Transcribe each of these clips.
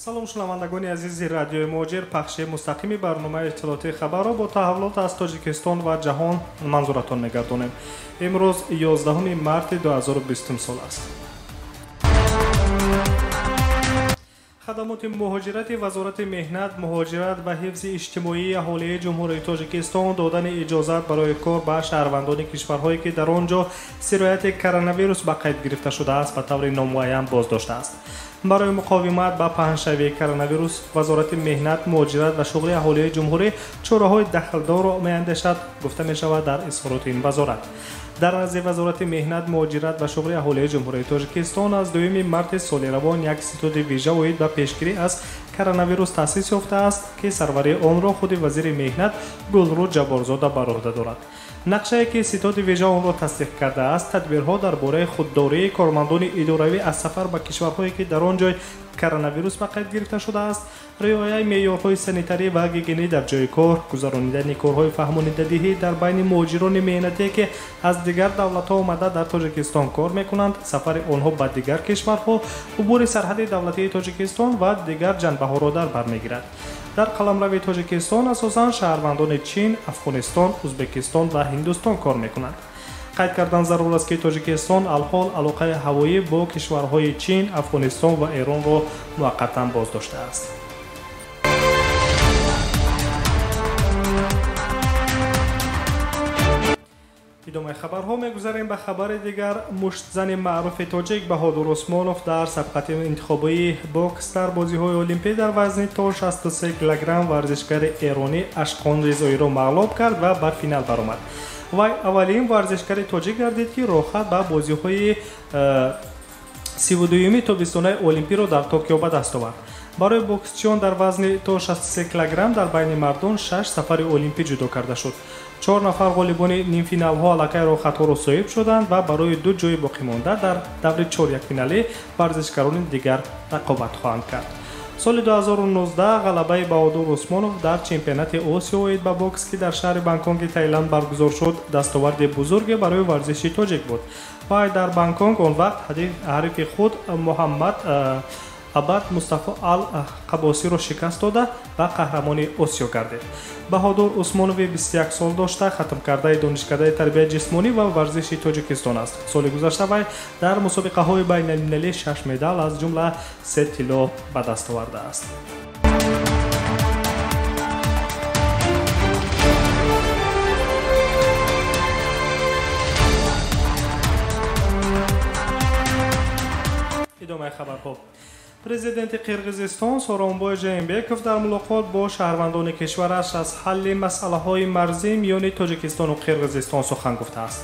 салом шунавандагони азизи радиои муҳоҷир, пахши мустақими барномаи иттилоъоти хабарро бо таҳаввулот аз Тоҷикистон ва ҷаҳон манзуратон мегардонем. имрӯз 11 марти 2020 сол аст. хадамоти муҳоҷирати вазорати меҳнат, муҳоҷират ва ҳифзи иҷтимоии аҳолии ҷумҳурии Тоҷикистон додани иҷозат барои кор ба шаҳрвандони кишварҳое ки дар он ҷо сирояти коронавирус ба қайд гирифта шудааст ба таври номуайян боз доштааст. барои муқовимат ба паҳншавии коронавирус, вазорати меҳнат, муҳоҷират ва шуғли аҳолии ҷумҳурӣ чораҳои дахлдорро меандешад, гуфта мешавад дар изҳороти ин вазорат. дар назди вазорати меҳнат, муҳоҷират ва шуғли аҳолии ҷумҳурии Тоҷикистон аз 2 марти соли равон як ситоди вижа оид ба пешгирӣ аз коронавирус таъсис ёфтааст ки сарварии онро худи вазири меҳнат Гулруд Ҷаборзода бар оҳда дорад. нақшае ки ситоди вижа онро тасдиқ кардааст, тадбирҳо дар бораи худдории кормандони идоравӣ аз сафар ба кишварҳое ки дар он ҷой коронавирус ба қайд гирифта шудааст, риояи меъёрҳои санитарӣ ва гигиенӣ дар ҷои кор, гузаронидани корҳои фаҳмонидадиҳӣ дар байни муҳоҷирони меҳнатие ки аз дигар давлатҳо омада дар Тоҷикистон кор мекунанд, сафари онҳо ба дигар кишварҳо, убури сарҳади давлатии Тоҷикистон ва дигар ҷанбаҳоро дар бар мегирад. дар қаламравии Тоҷикистон асосан шаҳрвандони Чин, Афғонистон, Узбекистон ва Ҳиндустон кор мекунанд. қайд кардан зарур аст ки Тоҷикистон алҳол алоқаи ҳавоӣ бо кишварҳои Чин, Афғонистон ва Эронро муваққатан боз доштааст. идомаи хабарҳо мегузарем ба хабари дигар. муштзани маъруфи тоҷик Баҳодур Усмонов дар сабқати интихобии бокс дар бозиҳои олимпӣ дар вазни то 63 килограмм варзишгари эронӣ Ашқон Ризоиро мағлуб кард ва ба финал баромад. вай аввалин варзишгари тоҷик гардид ки роҳхат ба бозиҳои 32-юми тобистонаи олимпиро дар Токио ба даст овард. барои боксчиён дар вазни то 63 килограмм дар байни мардон 6 сафари олимпӣ ҷудо карда шуд. 4 нафар ғолибони нимфиналҳо аллакай роҳхатҳоро соҳиб шуданд ва барои 2 ҷои боқимонда дар даври 4 якфиналӣ варзишгарони дигар рақобат хоҳанд кард. соли 2019 ғалабаи Баҳодур Усмонов дар чемпионати Осиё оид ба бокс ки дар шаҳри Бангкоки Таиланд баргузор шуд, дастоварди бузурге барои варзиши тоҷик буд. вай дар Бангкок он вақт ҳарифи худ Муҳаммад Абад Мустафо Ал-Қабосиро шикаст дода ва қаҳрамони Осиё гардид. Баҳодур Усмонови 21 сол дошта, хатмкардаи донишкадаи тарбияти ҷисмонӣ ва варзиши Тоҷикистон аст. соли гузашта вай дар мусобиқаҳои байналмилалӣ 6 медал аз ҷумла 3 тилло ба даст овардааст. идомаи хабарҳо. президенти қирғизистон Сооронбой Жээнбеков дар мулоқот бо шаҳрвандони кишвараш аз ҳалли масъалаҳои марзӣ миёни Тоҷикистону Қирғизистон сухан гуфтааст.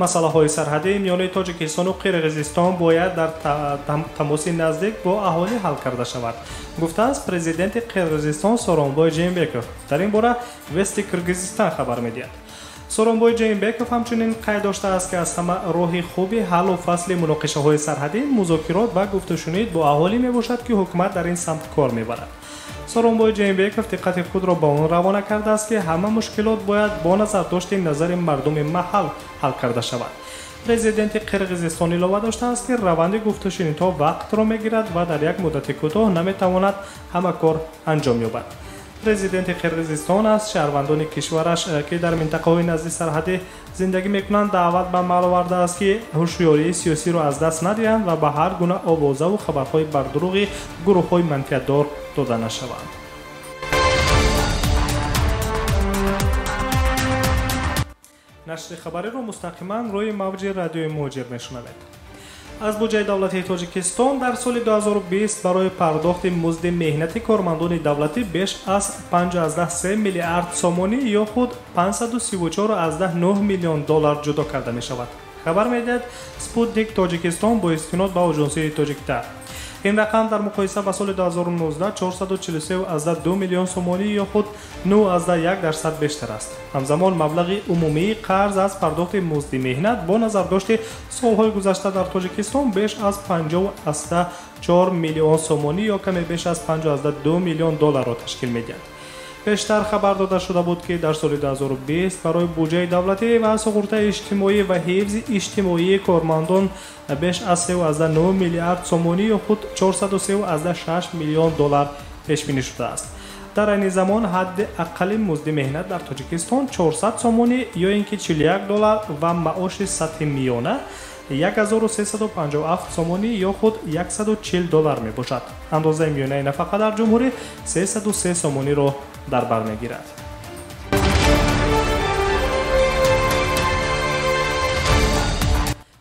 масъалаҳои сарҳадӣ миёни Тоҷикистону Қирғизистон бояд дар тамоси наздик бо аҳолӣ ҳал карда шавад, гуфтааст президенти Қирғизистон Сооронбой Жээнбеков. дар ин бора Вести Киргизистан хабар медиҳад. Сооронбой Жээнбеков ҳамчунин қайд доштааст ки аз ҳама роҳи хуби ҳаллу фасли муноқишаҳои сарҳадӣ музокирот ва гуфтушунид бо аҳолӣ мебошад ки ҳукумат дар ин самт кор мебарад. Сооронбой Жээнбеков диққати худро ба он равона кардааст ки ҳама мушкилот бояд бо назардошти назари мардуми маҳал ҳал карда шавад. президенти Қирғизистон илова доштааст ки раванди гуфтушунидҳо вақтро мегирад ва дар як муддати кӯтоҳ наметавонад ҳама кор анҷом ёбад. президенти Қирғизистон аз шаҳрвандони кишвараш ки дар минтақаҳои назди сарҳадӣ зиндагӣ мекунанд даъват ба амал овардааст ки ҳушёрии сиёсиро аз даст надиҳанд ва ба ҳар гуна овозаву хабарҳои бардурӯғи гурӯҳҳои манфиатдор дода нашаванд. нашри хабариро мустақиман рӯи мавҷи радиои муҳоҷир мешунавед. аз буҷаи давлатии Тоҷикистон дар соли 2020 барои пардохти музди меҳнати кормандони давлатӣ беш аз 5.3 миллиард сомонӣ ё худ 534.9 миллион доллар ҷудо карда мешавад. хабар медиҳад Спутник Тоҷикистон бо истинод ба оҷонсии Тоҷиктар. ин рақам дар муқоиса ба соли 2019 443.2 миллион сомонӣ ё худ 9.1% бештар аст. ҳамзамон маблағи умумии қарз аз пардохти музди меҳнат бо назардошти солҳои гузашта дар Тоҷикистон беш аз 50.4 миллион сомонӣ ё каме беш аз 5.2 миллион долларро ташкил медиҳад. пештар хабар дода шуда буд ки дар соли 2020 барои буҷаи давлатӣ ва суғуртаи иҷтимоӣ ва ҳифзи иҷтимоии кормандон беш аз 3.9 миллиард сомонӣ ё худ 436 миллион доллар пешбинӣ шудааст. дар айни замон ҳадди аққали музди меҳнат дар Тоҷикистон 400 сомонӣ ё ин ки 41 доллар ва маоши сатҳи миёна 1357 сомонӣ ё худ 140 доллар мебошад. андозаи миёнаи нафақа дар ҷумҳурӣ 303 сомониро дар бар мегирад.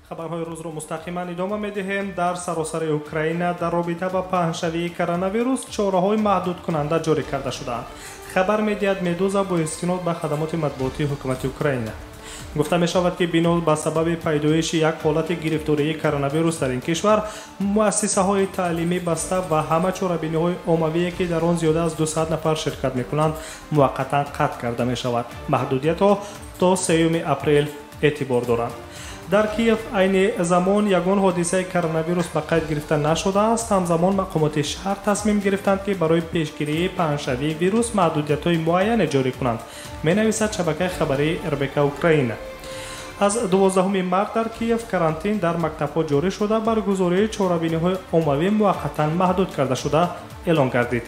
хабарҳои рӯзро мустақиман идома медиҳем. дар саросари Украина дар робита ба паҳншавии коронавирус чораҳои маҳдудкунанда ҷорӣ карда шудаанд. хабар медиҳад Медуза бо истинод ба хадамоти матбуотии ҳукумати Украина. гуфта мешавад ки бино ба сабаби пайдоиши як ҳолати гирифтории коронавирус дар ин кишвар муассисаҳои таълимӣ баста ва ҳама чорабиниҳои оммавие ки дар он зиёда аз 200 нафар ширкат мекунанд муваққатан қатъ карда мешавад. маҳдудиятҳо то 3 апрел эътибор доранд. дар Киев айни замон ягон ҳодисаи коронавирус ба қайд гирифта нашудааст. ҳамзамон мақомоти шаҳр тасмим гирифтанд ки барои пешгирии паҳншавии вирус маҳдудиятҳои муайяне ҷорӣ кунанд, менависад шабакаи хабарии РБК Украина. аз 12 март дар Киев карантин дар мактабҳо ҷорӣ шуда баргузории чорабиниҳои оммавӣ муваққатан маҳдуд карда шуда эълон гардид.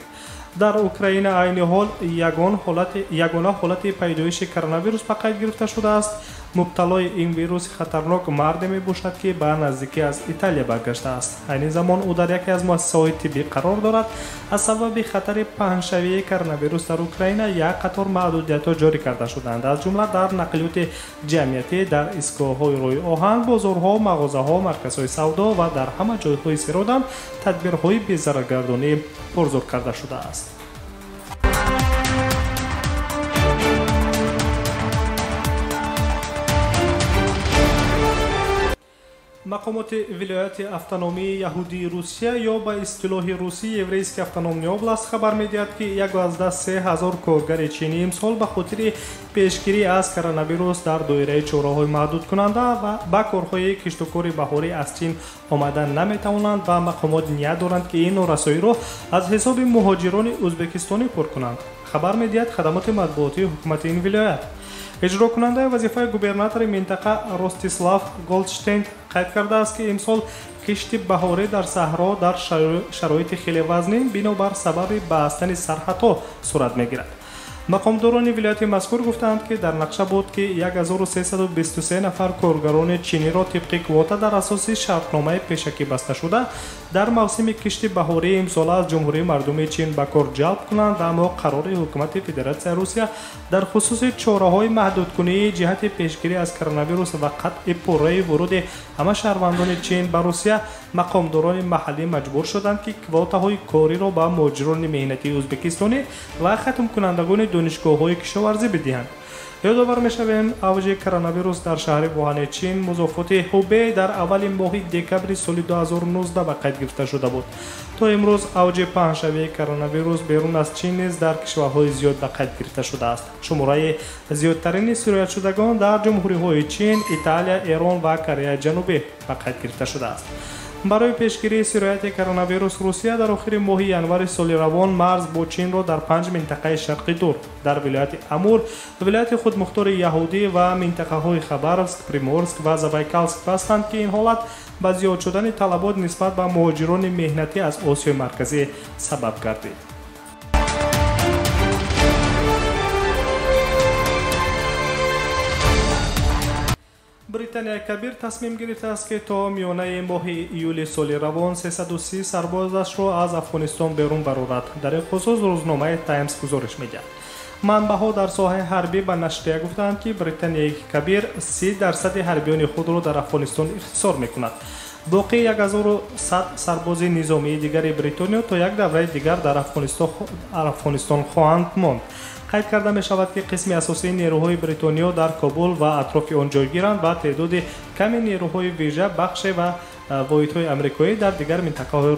дар Украина айни ҳол ягона ҳолати пайдоиши коронавирус ба қайд гирифта шудааст. мубталои ин вируси хатарнок марде мебошад ки ба наздикӣ аз Италия баргаштааст. айни замон ӯ дар яке аз муассисаҳои тиббӣ қарор дорад. аз сабаби хатари паҳншавии коронавирус дар Украина як қатор маҳдудиятҳо ҷорӣ карда шуданд, аз ҷумла дар нақлиёти ҷамъиятӣ, дар истгоҳҳои роҳи оҳан, бозорҳо, мағозаҳо, марказҳои савдо ва дар ҳама ҷойҳои сиродам тадбирҳои безараргардонӣ пурзур карда шудааст. мақомоти вилояти автономии яҳудии Русия ё ба истилоҳи русии еврейски автономии област хабар медиҳад ки 1,3,000 коргари чинӣ имсол ба хотири пешгирӣ аз коронавирус дар доираи чораҳои маҳдудкунанда ва ба корҳои киштукори баҳорӣ аз чин омадан наметавонанд ва мақомот ният доранд ки ин норасоиро аз ҳисоби муҳоҷирони ӯзбекистонӣ пур кунанд. хабар медиҳад хадамоти матбуотии ҳукумати ин вилоят. иҷрокунандаи вазифаи губернатори минтақа Ростислав Голдштейн қайд кардааст ки имсол кишти баҳорӣ дар саҳро дар шароити хеле вазнин бинобар сабаби бастани сарҳадҳо сурат мегирад. мақомдорони вилояти мазкур гуфтанд ки дар нақша буд ки 1323 нафар коргарони чиниро тибқи квота дар асоси шартномаи пешакӣ баста шуда дар мавсими кишти баҳории имсола аз ҷумҳурии мардуми чин ба кор ҷалб кунанд, аммо қарори ҳукумати Федератсияи Русия дар хусуси чораҳои маҳдудкунии ҷиҳати пешгирӣ аз коронавирус ва қатъи пурраи вуруди ҳама шаҳрвандони чин ба Русия мақомдорони маҳаллӣ маҷбур шуданд ки квотаҳои кориро ба муҳоҷирони меҳнатии ӯзбекистонӣ ва хатмкунандагони донишгоҳҳои кишоварзӣ бидиҳанд. ёдовар мешавем авҷи коронавирус дар шаҳри Вуҳани чин музофоти Ҳубей дар аввали моҳи декабри соли 2019 ба қайд гирифта шуда буд. то имрӯз авҷи паҳншавии коронавирус берун аз чин низ дар кишварҳои зиёд ба қайд гирифта шудааст. шумораи зиёдтарини сироятшудагон дар ҷумҳуриҳои Чин, Италия, Эрон ва Кореяи ҷанубӣ ба қайд гирифта шудааст. барои пешгирии сирояти коронавирус Русия дар охири моҳи январи соли равон марз бо Чинро дар 5 минтақаи шарқи дур дар вилояти Амур, вилояти худмухтори Яҳудӣ ва минтақаҳои Хабаровск, Приморск ва Забайкалск бастанд ки ин ҳолат ба зиёд шудани талабот нисбат ба муҳоҷирони меҳнатӣ аз Осиёи марказӣ сабаб гардид. британияи кабир тасмим гирифтааст ки то миёнаи моҳи июли соли равон 330 сарбозашро аз Афғонистон берун барорад. дар ин хусус рӯзномаи Таймс гузориш медиҳад. манбаъҳо дар соҳаи ҳарбӣ ба нашрия гуфтанд ки британияи кабир 30% ҳарбиёни худро дар Афғонистон ихтисор мекунад. боқи 1100 сарбози низомии дигари Бритониё то як давраи дигар дар Афғонистон хоҳанд монд. қайд карда мешавад ки қисми асосии нерӯҳои Бритониё дар Кобул ва атрофи он ҷойгиранд ва теъдоди ками нерӯҳои вижа, бахше ва воҳидҳои амрикоӣ дар дигар минтақаҳои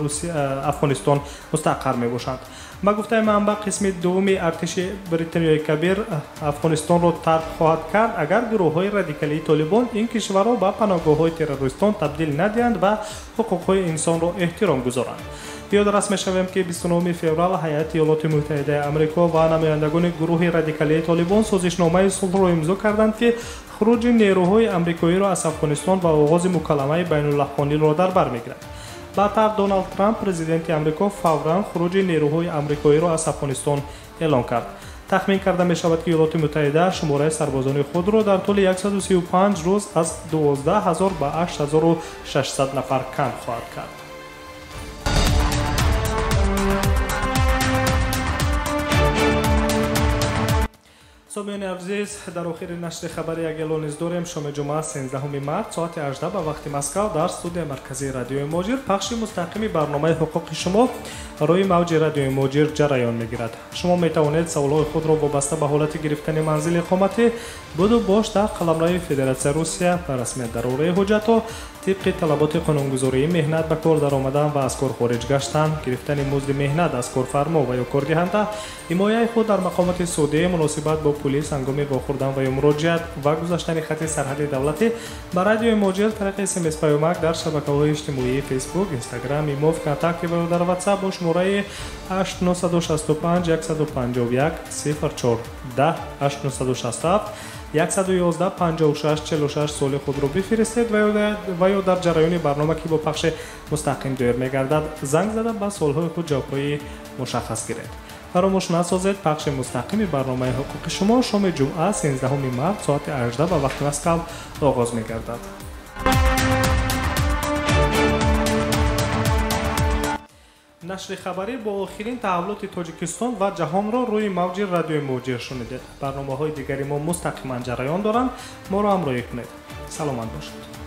Афғонистон мустақар мебошанд. ба гуфтаи манбаъ қисми дуввуми артиши Бритониёи кабир Афғонистонро тарк хоҳад кард агар гурӯҳҳои радикалии Толибон ин кишварро ба паноҳгоҳҳои террористон табдил надиҳанд ва ҳуқуқҳои инсонро эҳтиром гузоранд. یادرس می‌شویم که 29 فوریه هیئت ایالات متحده آمریکا و نمایندگان گروه رادیکالی طالبان سازشنامه صلح را امضا کردند که خروج نیروهای آمریکایی را از افغانستان و آغاز مکالمه بین‌الاقوایی را در بر می‌گیرد. بعدتر دونالد ترامپ پرزیدنت آمریکا فوراً خروج نیروهای آمریکایی را از افغانستان اعلام کرد. تخمین کرده می شود که ایالات متحده شماره سربازان خود را در طول 135 روز از 12,000 به 8,600 نفر کم خواهد کرد. سامیان عزیز، در آخر نشر خبر یک اعلان نیز داریم. شام جمعه 13 مارس ساعت 18 به وقت مسکو در استودیو مرکزی رادیوی موجیر پخش مستقیم برنامه حقوق شما روی موج رادیوی موجیر جریان میگیرد. شما می توانید سوالات خود را وابسته به حالت گرفتن منزل اقامتی بود و باش در قلمرو فدراسیون روسیه به رسمیت در دوره حجت و طبق طلبات قانونگذاری مهنت به کار درآمدن و از کار خارج گشتن، گرفتن مزد مهنت از کارفرما و یا کاردهنده، حمایت خود در مقامات سودی، مناسبت با پلیس هنگام واخوردن و یا مراجعت و گذشتن خط سرحدی دولتی به رادیوی موجیر طریق SMS پیامک در شبکه‌های اجتماعی فیسبوک، اینستاگرام، ایمو، کانتاکت و در واتساپ با شماره 8965 151 04 10 8967 111 56 46 سال خود را بفرستید و یا در جریان برنامه که با پخش مستقیم دایر می‌گردد زنگ زده به سوال‌های خود جواب‌های مشخص گیرید. فراموش نسازید پخش مستقیم برنامه حقوق شما شام جمعه 13 مارس ساعت 18 به وقت مسکو آغاز می‌گردد. نشر خبری با آخرین تحولات تاجیکستان و جهان را روی موج رادیوی موجیر شنیدید. برنامه‌های دیگری ما مستقیما جریان دارند. ما را همراهی کنید. سلامت باشید.